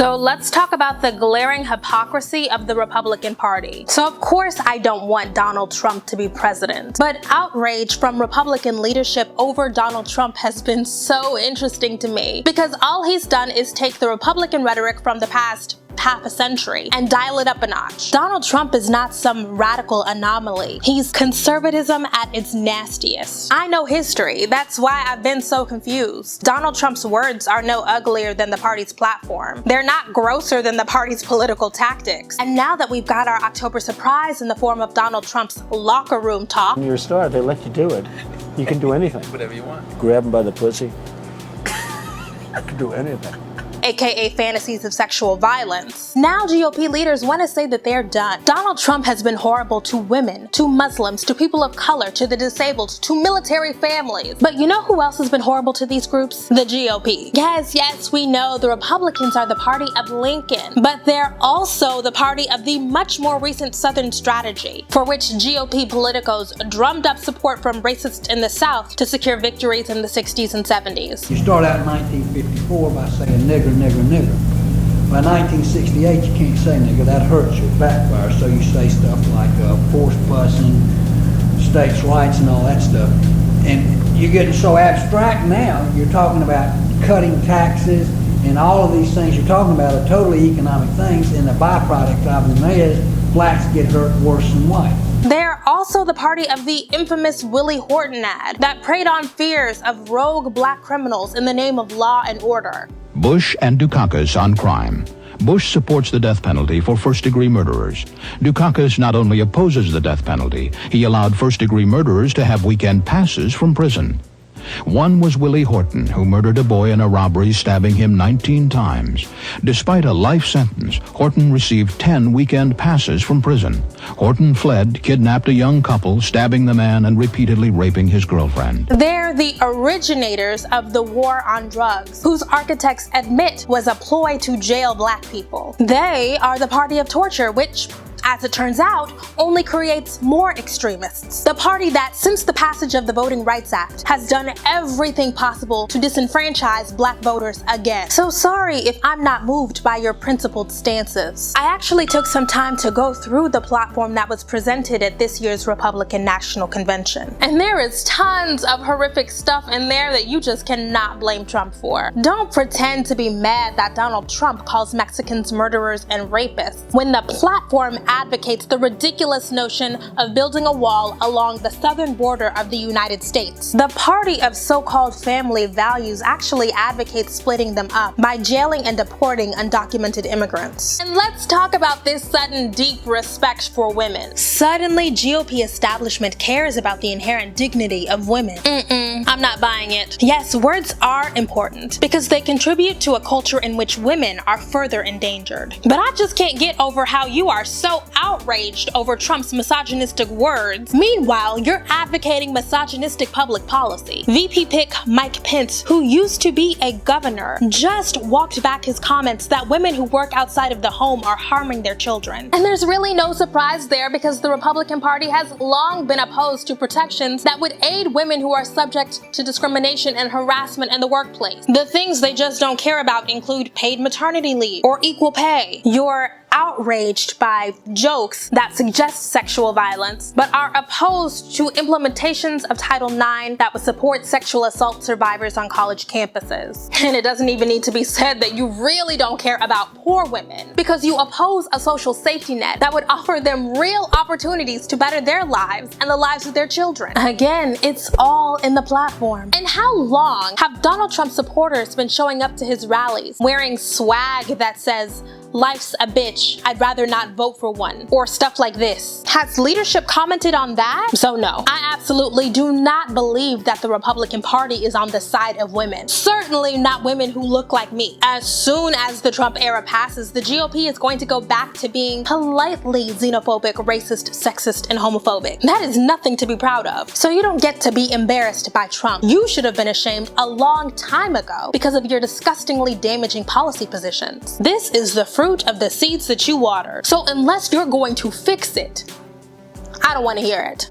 So let's talk about the glaring hypocrisy of the Republican Party. So of course I don't want Donald Trump to be president, but outrage from Republican leadership over Donald Trump has been so interesting to me because all he's done is take the Republican rhetoric from the past half a century and dial it up a notch. Donald Trump is not some radical anomaly. He's conservatism at its nastiest. I know history, that's why I've been so confused. Donald Trump's words are no uglier than the party's platform. They're not grosser than the party's political tactics. And now that we've got our October surprise in the form of Donald Trump's locker room talk, when you're a star, they let you do it. You can do anything. Whatever you want. Grab him by the pussy. I can do anything. aka fantasies of sexual violence. Now GOP leaders want to say that they're done. Donald Trump has been horrible to women, to Muslims, to people of color, to the disabled, to military families. But you know who else has been horrible to these groups? The GOP. Yes, we know the Republicans are the party of Lincoln, but they're also the party of the much more recent Southern strategy, for which GOP politicos drummed up support from racists in the South to secure victories in the 60s and 70s. You start out in 1954 by saying nigger, nigger, nigger. By 1968, you can't say nigger, that hurts you, it backfires, so you say stuff like forced busing, states' rights and all that stuff. And you're getting so abstract now, you're talking about cutting taxes and all of these things you're talking about are totally economic things, and the byproduct of them is blacks get hurt worse than whites. They're also the party of the infamous Willie Horton ad that preyed on fears of rogue black criminals in the name of law and order. Bush and Dukakis on crime. Bush supports the death penalty for first-degree murderers. Dukakis not only opposes the death penalty, he allowed first-degree murderers to have weekend passes from prison. One was Willie Horton, who murdered a boy in a robbery, stabbing him 19 times. Despite a life sentence, Horton received 10 weekend passes from prison. Horton fled, kidnapped a young couple, stabbing the man and repeatedly raping his girlfriend. They're the originators of the war on drugs, whose architects admit was a ploy to jail black people. They are the party of torture, which, as it turns out, only creates more extremists. The party that, since the passage of the Voting Rights Act, has done everything possible to disenfranchise black voters again. So sorry if I'm not moved by your principled stances. I actually took some time to go through the platform that was presented at this year's Republican National Convention. And there is tons of horrific stuff in there that you just cannot blame Trump for. Don't pretend to be mad that Donald Trump calls Mexicans murderers and rapists, when the platform advocates the ridiculous notion of building a wall along the southern border of the United States. The party of so-called family values actually advocates splitting them up by jailing and deporting undocumented immigrants. And let's talk about this sudden deep respect for women. Suddenly, GOP establishment cares about the inherent dignity of women. I'm not buying it. Yes, words are important because they contribute to a culture in which women are further endangered. But I just can't get over how you are so outraged over Trump's misogynistic words. Meanwhile, you're advocating misogynistic public policy. VP pick Mike Pence, who used to be a governor, just walked back his comments that women who work outside of the home are harming their children. And there's really no surprise there because the Republican Party has long been opposed to protections that would aid women who are subject to discrimination and harassment in the workplace. The things they just don't care about include paid maternity leave or equal pay. You're outraged by jokes that suggest sexual violence, but are opposed to implementations of Title IX that would support sexual assault survivors on college campuses. And it doesn't even need to be said that you really don't care about poor women, because you oppose a social safety net that would offer them real opportunities to better their lives and the lives of their children. Again, it's all in the platform. And how long have Donald Trump supporters been showing up to his rallies wearing swag that says, "Life's a bitch, I'd rather not vote for one," or stuff like this? Has leadership commented on that? So no, I absolutely do not believe that the Republican Party is on the side of women. Certainly not women who look like me. As soon as the Trump era passes, the GOP is going to go back to being politely xenophobic, racist, sexist, and homophobic. That is nothing to be proud of. So you don't get to be embarrassed by Trump. You should have been ashamed a long time ago because of your disgustingly damaging policy positions. This is the fruit of the seeds that you watered. So unless you're going to fix it, I don't want to hear it.